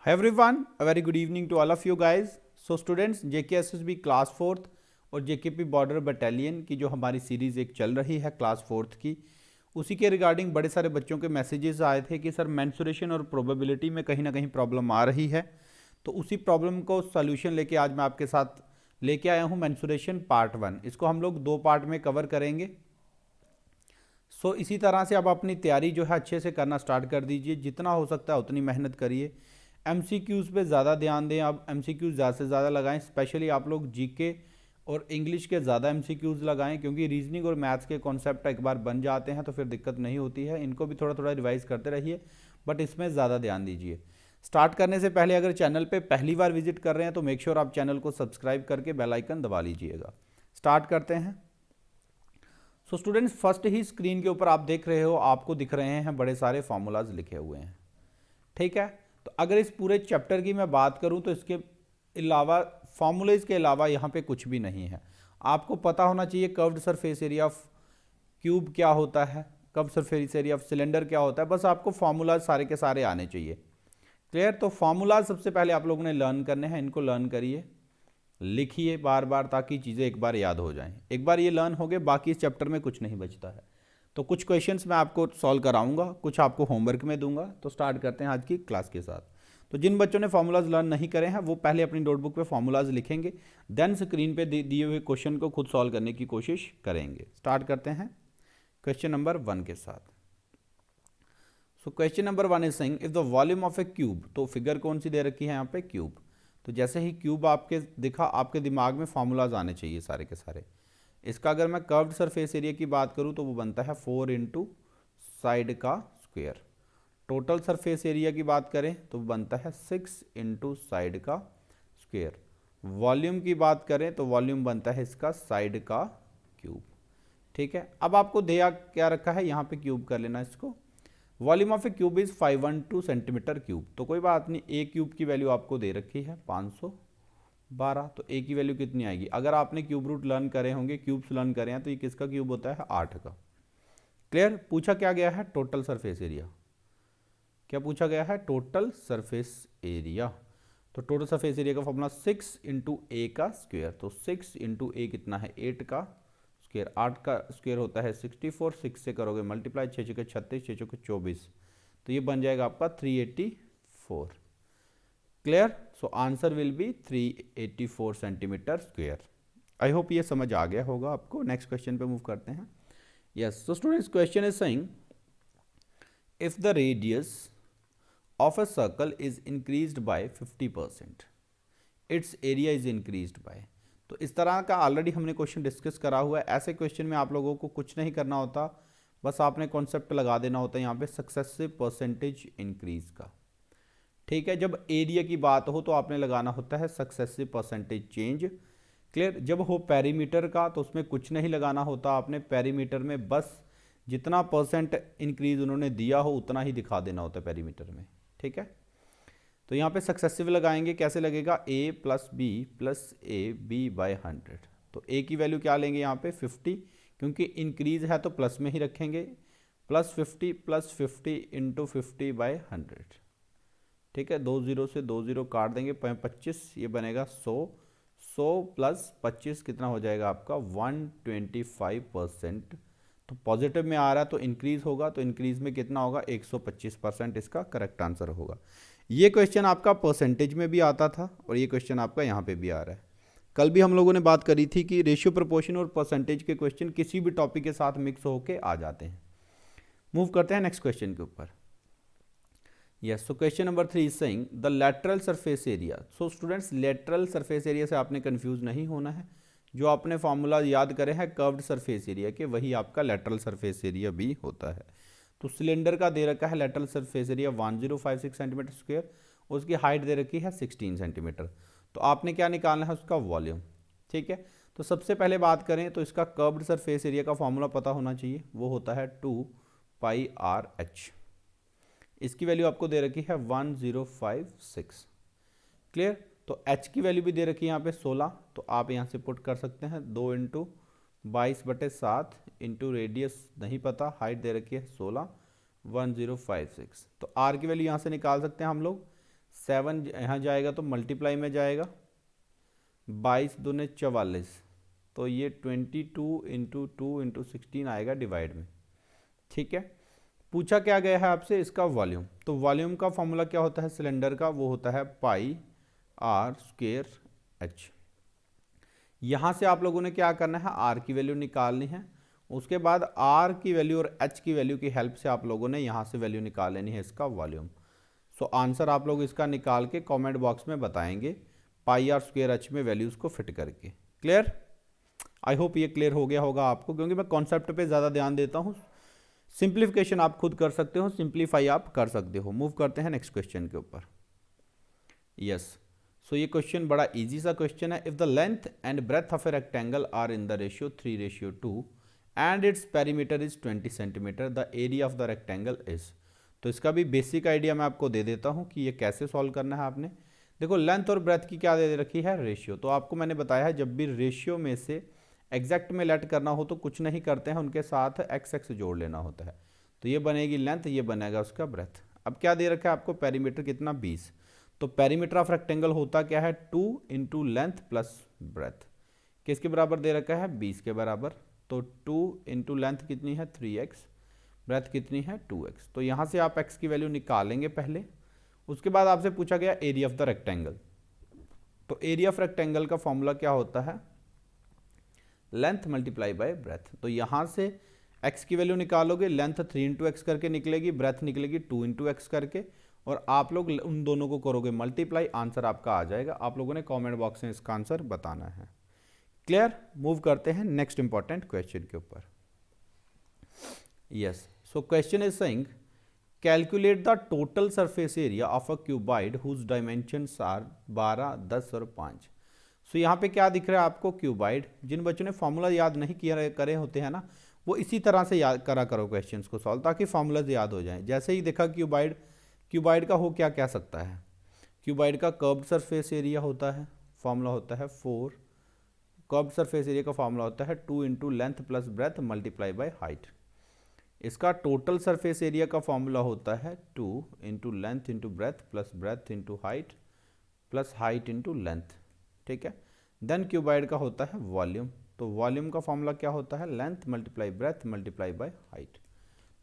Hi everyone, a very good evening to all of you guys. So students, JKSSB class fourth और JKP border battalion की जो हमारी series एक चल रही है क्लास फोर्थ की, उसी के रिगार्डिंग बड़े सारे बच्चों के मैसेजेस आए थे कि सर मेंसुरेशन और प्रोबेबिलिटी में कहीं ना कहीं प्रॉब्लम आ रही है। तो उसी प्रॉब्लम को सॉल्यूशन लेके आज मैं आपके साथ लेके आया हूँ मेंसुरेशन पार्ट 1। इसको हम लोग 2 पार्ट में कवर करेंगे। इसी तरह से अब अपनी तैयारी जो है अच्छे से करना स्टार्ट कर दीजिए, जितना हो सकता है उतनी मेहनत करिए। एमसीक्यूज़ पे ज़्यादा ध्यान दें, अब एमसीक्यूज़ ज़्यादा से ज़्यादा लगाएं। स्पेशली आप लोग जीके और इंग्लिश के ज़्यादा एमसीक्यूज़ लगाएं, क्योंकि रीजनिंग और मैथ्स के कॉन्सेप्ट एक बार बन जाते हैं तो फिर दिक्कत नहीं होती है। इनको भी थोड़ा थोड़ा रिवाइज करते रहिए, बट इसमें ज़्यादा ध्यान दीजिए। स्टार्ट करने से पहले अगर चैनल पे पहली बार विजिट कर रहे हैं तो मेक श्योर आप चैनल को सब्सक्राइब करके बेल आइकन दबा लीजिएगा। स्टार्ट करते हैं। स्टूडेंट्स, फर्स्ट ही स्क्रीन के ऊपर आप देख रहे हो, आपको दिख रहे हैं बड़े सारे फॉर्मूलाज लिखे हुए हैं, ठीक है। तो अगर इस पूरे चैप्टर की मैं बात करूं तो इसके अलावा फॉर्मूलेज के अलावा यहाँ पे कुछ भी नहीं है। आपको पता होना चाहिए curved surface area of cube क्या होता है, curved surface area of cylinder क्या होता है। बस आपको फॉर्मूलाज सारे के सारे आने चाहिए। क्लियर? तो फॉर्मूलाज सबसे पहले आप लोगों ने लर्न करने हैं, इनको लर्न करिए, लिखिए बार बार, ताकि चीज़ें एक बार याद हो जाएं। एक बार ये लर्न हो गए, बाकी इस चैप्टर में कुछ नहीं बचता है। तो कुछ क्वेश्चंस मैं आपको सॉल्व कराऊंगा, कुछ आपको होमवर्क में दूंगा। तो स्टार्ट करते हैं आज की क्लास के साथ। तो जिन बच्चों ने फॉर्मूलाज लर्न नहीं करे हैं वो पहले अपनी नोटबुक पे फॉर्मूलाज लिखेंगे, देन स्क्रीन पे दिए हुए क्वेश्चन को खुद सॉल्व करने की कोशिश करेंगे। स्टार्ट करते हैं क्वेश्चन नंबर 1 के साथ। Question number 1 is saying if the volume of A cube, तो फिगर कौन सी दे रखी है यहाँ पे, क्यूब। तो जैसे ही क्यूब आपके दिखा, आपके दिमाग में फॉर्मूलाज आने चाहिए सारे के सारे। इसका अगर मैं कर्व्ड सरफेस एरिया की बात करूँ तो वो बनता है 4 इंटू साइड का स्क्वायर। टोटल सरफेस एरिया की बात करें तो बनता है 6 इंटू साइड का स्क्वायर। वॉल्यूम की बात करें तो वॉल्यूम बनता है इसका साइड का क्यूब, ठीक है। अब आपको दिया क्या रखा है, यहाँ पे क्यूब कर लेना इसको। Volume of A cube is 512 centimetre cube. तो कोई बात नहीं, ए क्यूब की वैल्यू आपको दे रखी है 512। तो ए की वैल्यू कितनी आएगी, अगर आपने क्यूब रूट लर्न करे होंगे, क्यूब्स लर्न करे हैं, तो ये किसका क्यूब होता है, 8 का। क्लियर? पूछा क्या गया है, टोटल सरफेस एरिया। क्या पूछा गया है, टोटल सरफेस एरिया। तो टोटल सरफेस एरिया का फॉर्मूला 6 इंटू ए का स्क्वायर। तो 6 इंटू ए कितना है, 8 का स्क्वायर। 8 का स्क्वायर होता है 64, 6 से करोगे मल्टीप्लाई, 6 छः 36, 6 चौके 24, तो ये बन जाएगा आपका 384। Clear? So answer will be 384 centimetre square. I hope ये समझ आ गया होगा आपको। नेक्स्ट क्वेश्चन पे मूव करते हैं। Yes, so students, question is saying if the radius of a circle is increased by 50%, it's area is increased by. तो इस तरह का ऑलरेडी हमने क्वेश्चन डिस्कस करा हुआ है। ऐसे क्वेश्चन में आप लोगों को कुछ नहीं करना होता, बस आपने कॉन्सेप्ट लगा देना होता है यहाँ पे सक्सेसिव परसेंटेज इंक्रीज का, ठीक है। जब एरिया की बात हो तो आपने लगाना होता है सक्सेसिव परसेंटेज चेंज। क्लियर? जब हो पेरीमीटर का तो उसमें कुछ नहीं लगाना होता आपने, पेरीमीटर में बस जितना परसेंट इंक्रीज उन्होंने दिया हो उतना ही दिखा देना होता है पेरीमीटर में, ठीक है। तो यहाँ पे सक्सेसिव लगाएंगे, कैसे लगेगा, a plus A B by 100। तो a की वैल्यू क्या लेंगे यहाँ पे 50, क्योंकि इंक्रीज है तो प्लस में ही रखेंगे। प्लस 50 इंटू 50 बाय 100, ठीक है। 2 जीरो से 2 जीरो काट देंगे, 25, ये बनेगा 100। 100 प्लस 25 कितना हो जाएगा आपका 125%। तो पॉजिटिव में आ रहा है तो इंक्रीज होगा, तो इंक्रीज में कितना होगा 125%, इसका करेक्ट आंसर होगा। ये क्वेश्चन आपका परसेंटेज में भी आता था और ये क्वेश्चन आपका यहाँ पे भी आ रहा है। कल भी हम लोगों ने बात करी थी कि रेशियो प्रोपोर्शन और परसेंटेज के क्वेश्चन किसी भी टॉपिक के साथ मिक्स होके आ जाते हैं। मूव करते हैं नेक्स्ट क्वेश्चन के ऊपर। Yes, so question number 3 is saying the lateral surface area. So students, lateral surface area से आपने कंफ्यूज नहीं होना है। जो आपने फॉर्मूला याद करे हैं कर्व्ड सरफेस एरिया के, वही आपका लैटरल सरफेस एरिया भी होता है। तो सिलेंडर का दे रखा है lateral surface area 1056 centimetre square, उसकी हाइट दे रखी है 16 सेंटीमीटर। तो आपने क्या निकालना है, उसका वॉल्यूम, ठीक है। तो सबसे पहले बात करें तो इसका कर्व्ड सरफेस एरिया का फॉर्मूला पता होना चाहिए, वो होता है 2πr/h। इसकी वैल्यू आपको दे रखी है 1056। क्लियर? तो h की वैल्यू भी दे रखी है यहाँ पे 16, तो आप यहाँ से पुट कर सकते हैं 2 इंटू 22/7 इंटू रेडियस नहीं पता, हाइट दे रखी है 16, 1056। तो r की वैल्यू यहाँ से निकाल सकते हैं हम लोग 7 यहाँ जाएगा तो मल्टीप्लाई में जाएगा, 22 दूने 44, तो ये 22 इंटू 2 इंटू 16 आएगा डिवाइड में। ठीक है, पूछा क्या गया है आपसे, इसका वॉल्यूम। तो वॉल्यूम का फॉर्मूला क्या होता है सिलेंडर का, वो होता है पाई आर स्क्वायर एच। यहाँ से आप लोगों ने क्या करना है, आर की वैल्यू निकालनी है, उसके बाद आर की वैल्यू और एच की वैल्यू की हेल्प से आप लोगों ने यहाँ से वैल्यू निकाल लेनी है इसका वॉल्यूम। सो आंसर आप लोग इसका निकाल के कमेंट बॉक्स में बताएंगे पाई आर स्क्वायर एच में वैल्यूज़ को फिट करके। क्लियर? आई होप ये क्लियर हो गया होगा आपको, क्योंकि मैं कॉन्सेप्ट पे ज़्यादा ध्यान देता हूँ। सिंप्लीफिकेशन आप खुद कर सकते हो, सिंप्लीफाई आप कर सकते हो। मूव करते हैं नेक्स्ट क्वेश्चन के ऊपर। यस, सो ये क्वेश्चन बड़ा इजी सा क्वेश्चन है। If the length and breadth of a rectangle are in the ratio 3:2 and its perimeter is 20 centimetre, the area of the rectangle is. तो इसका भी बेसिक आइडिया मैं आपको दे देता हूँ कि ये कैसे सॉल्व करना है आपने। देखो लेंथ और ब्रेथ की क्या दे रखी है, रेशियो। तो आपको मैंने बताया है जब भी रेशियो में से एग्जैक्ट में लेट करना हो तो कुछ नहीं करते हैं, उनके साथ एक्स एक्स जोड़ लेना होता है। तो ये बनेगी लेंथ, ये बनेगा उसका ब्रेथ। अब क्या दे रखा है आपको, पेरीमीटर कितना 20। तो पेरीमीटर ऑफ रेक्टेंगल होता क्या है, 2 इंटू लेंथ प्लस ब्रेथ। किसके बराबर दे रखा है, 20 के बराबर। तो 2 इंटू लेंथ कितनी है 3x, ब्रेथ कितनी है 2x। तो यहाँ से आप x की वैल्यू निकालेंगे पहले, उसके बाद आपसे पूछा गया एरिया ऑफ द रेक्टेंगल। तो एरिया ऑफ रेक्टेंगल का फॉर्मूला क्या होता है, लेंथ मल्टीप्लाई बाय ब्रेथ। तो यहाँ से x की वैल्यू निकालोगे, लेंथ 3 इंटू एक्स करके निकलेगी, ब्रेथ निकलेगी 2 इंटू एक्स करके, और आप लोग उन दोनों को करोगे मल्टीप्लाई, आंसर आपका आ जाएगा। आप लोगों ने कमेंट बॉक्स में इसका आंसर बताना है। क्लियर? मूव करते हैं नेक्स्ट इंपॉर्टेंट क्वेश्चन के ऊपर। Yes, so question is saying calculate the total surface area of a cuboid whose dimensions are 12, 10 और 5। सो यहाँ पे क्या दिख रहा है आपको, क्यूबॉइड। जिन बच्चों ने फॉर्मूला याद नहीं किया करे होते हैं ना, वो इसी तरह से याद करा करो क्वेश्चंस को सॉल्व, ताकि फॉर्मूलाज याद हो जाएं। जैसे ही देखा क्यूबॉइड, क्यूबॉइड का हो क्या क्या सकता है, क्यूबॉइड का कर्व्ड सरफेस एरिया होता है, फॉर्मूला होता है 4। कर्व्ड सरफेस एरिया का फॉर्मूला होता है 2 into length plus breadth multiply by height. इसका टोटल सरफेस एरिया का फॉर्मूला होता है 2 into length into breadth plus breadth into height plus height into length. ठीक है, देन क्यूबॉइड का होता है वॉल्यूम। तो वॉल्यूम का फॉर्मूला क्या होता है, length multiply breath multiply by height.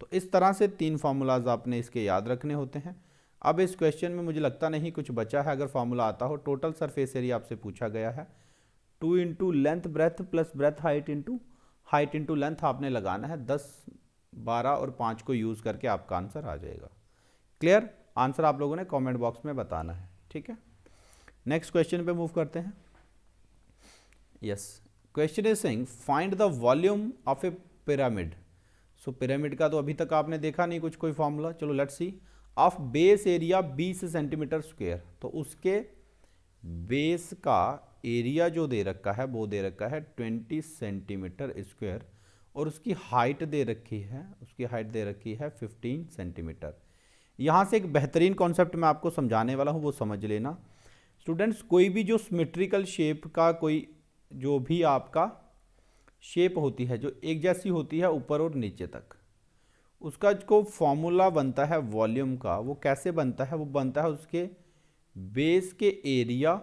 तो इस तरह से 3 फार्मूलाज आपने इसके याद रखने होते हैं। अब इस क्वेश्चन में मुझे लगता नहीं कुछ बचा है, अगर फार्मूला आता हो। टोटल सरफेस एरिया आपसे पूछा गया है, 2 into length breadth plus breadth height into length आपने लगाना है। 10, 12 और 5 को यूज़ करके आपका आंसर आ जाएगा। क्लियर? आंसर आप लोगों ने कॉमेंट बॉक्स में बताना है। ठीक है, नेक्स्ट क्वेश्चन पे मूव करते हैं। Yes, question is saying find the volume of A pyramid. So pyramid का तो अभी तक आपने देखा नहीं कुछ कोई फॉर्मूला, चलो let's see. Of base area 20 centimetre square, तो उसके बेस का एरिया जो दे रखा है वो दे रखा है 20 सेंटीमीटर स्क्वायर, और उसकी हाइट दे रखी है, उसकी हाइट दे रखी है 15 सेंटीमीटर। यहाँ से एक बेहतरीन कॉन्सेप्ट मैं आपको समझाने वाला हूँ, वो समझ लेना स्टूडेंट्स। कोई भी जो सिमेट्रिकल शेप का कोई जो भी आपका शेप होती है, जो एक जैसी होती है ऊपर और नीचे तक, उसका जो फॉर्मूला बनता है वॉल्यूम का, वो कैसे बनता है, वो बनता है उसके बेस के एरिया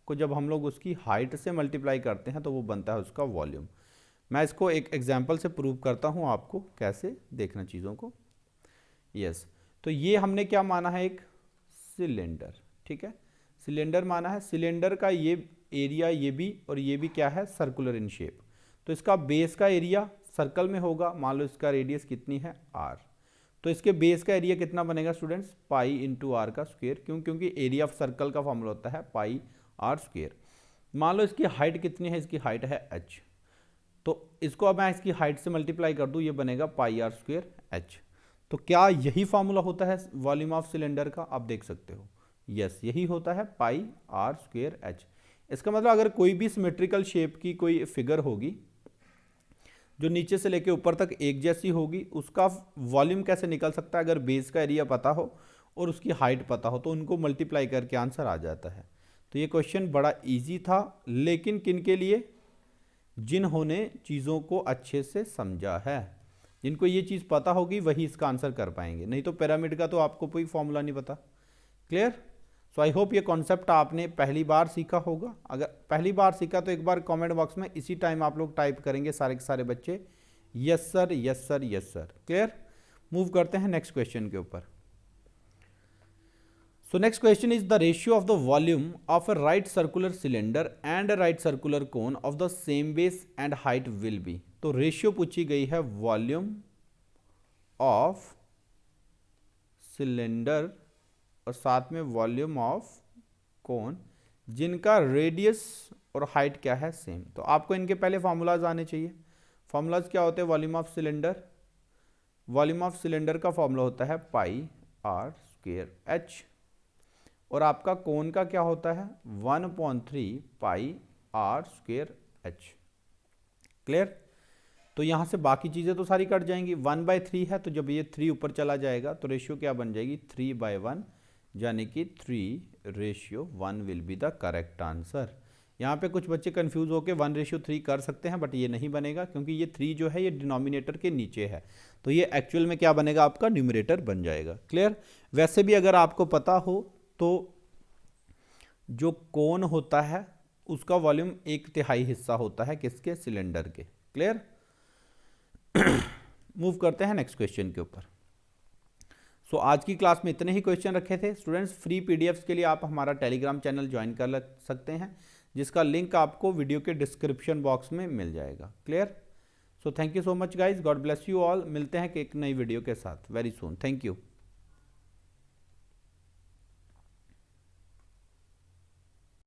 को जब हम लोग उसकी हाइट से मल्टीप्लाई करते हैं तो वो बनता है उसका वॉल्यूम। मैं इसको एक एग्जांपल से प्रूव करता हूँ आपको, कैसे देखना चीज़ों को। यस, तो ये हमने क्या माना है, एक सिलेंडर। ठीक है, सिलेंडर माना है। सिलेंडर का ये एरिया, ये भी और ये भी क्या है, सर्कुलर इन शेप। तो इसका बेस का एरिया सर्कल में होगा, मान लो इसका रेडियस कितनी है r। तो इसके बेस का एरिया कितना बनेगा स्टूडेंट्स, पाई इंटू आर का स्क्वायर। क्यों? क्योंकि एरिया ऑफ सर्कल का फॉर्मूला होता है पाई आर स्क्वायर। मान लो इसकी हाइट कितनी है, इसकी हाइट है h। तो इसको अब मैं इसकी हाइट से मल्टीप्लाई कर दूँ, ये बनेगा पाई आर स्क्वायर h। तो क्या यही फॉर्मूला होता है वॉल्यूम ऑफ सिलेंडर का? आप देख सकते हो, यस यही होता है पाई आर स्क्वायर h। इसका मतलब अगर कोई भी सिमेट्रिकल शेप की कोई फिगर होगी जो नीचे से लेके ऊपर तक एक जैसी होगी, उसका वॉल्यूम कैसे निकल सकता है, अगर बेस का एरिया पता हो और उसकी हाइट पता हो, तो उनको मल्टीप्लाई करके आंसर आ जाता है। तो ये क्वेश्चन बड़ा इजी था, लेकिन किन के लिए, जिन्होंने चीज़ों को अच्छे से समझा है, जिनको ये चीज़ पता होगी वही इसका आंसर कर पाएंगे, नहीं तो पिरामिड का तो आपको कोई फॉर्मूला नहीं पता। क्लियर? सो आई होप ये कॉन्सेप्ट आपने पहली बार सीखा होगा। अगर पहली बार सीखा तो एक बार कमेंट बॉक्स में इसी टाइम आप लोग टाइप करेंगे सारे के सारे बच्चे, yes sir yes sir yes sir. Clear? Move करते हैं नेक्स्ट क्वेश्चन के ऊपर। So next question is the ratio of the volume of a right circular cylinder and a right circular cone of the same base and height will be. तो ratio पूछी गई है volume of cylinder और साथ में volume of cone जिनका radius और height क्या है, सेम। तो आपको इनके पहले फॉर्मूलाज आने चाहिए। फॉर्मूलाज क्या होते हैं volume of cylinder? Volume of cylinder का फॉर्मूला होता है पाई आर स्क्वेयर एच, और आपका कोन का क्या होता है 1/3 पाई आर स्क्वेयर एच। क्लियर? तो यहाँ से बाकी चीज़ें तो सारी कट जाएंगी, 1/3 है तो जब ये 3 ऊपर चला जाएगा तो रेशियो क्या बन जाएगी 3/1, यानी कि 3:1 will be the correct answer. यहाँ पे कुछ बच्चे कंफ्यूज होकर 1:3 कर सकते हैं, बट ये नहीं बनेगा क्योंकि ये 3 जो है ये डिनोमिनेटर के नीचे है, तो ये एक्चुअल में क्या बनेगा आपका न्यूमरेटर बन जाएगा। क्लियर? वैसे भी अगर आपको पता हो तो जो कोन होता है उसका वॉल्यूम 1/3 हिस्सा होता है किसके, सिलेंडर के। क्लियर? मूव करते हैं नेक्स्ट क्वेश्चन के ऊपर। सो आज की क्लास में इतने ही क्वेश्चन रखे थे स्टूडेंट्स। फ्री पीडीएफ्स के लिए आप हमारा टेलीग्राम चैनल ज्वाइन कर सकते हैं, जिसका लिंक आपको वीडियो के डिस्क्रिप्शन बॉक्स में मिल जाएगा। Clear? So thank you so much guys, God bless you all. मिलते हैं एक नई वीडियो के साथ वेरी सून। Thank you.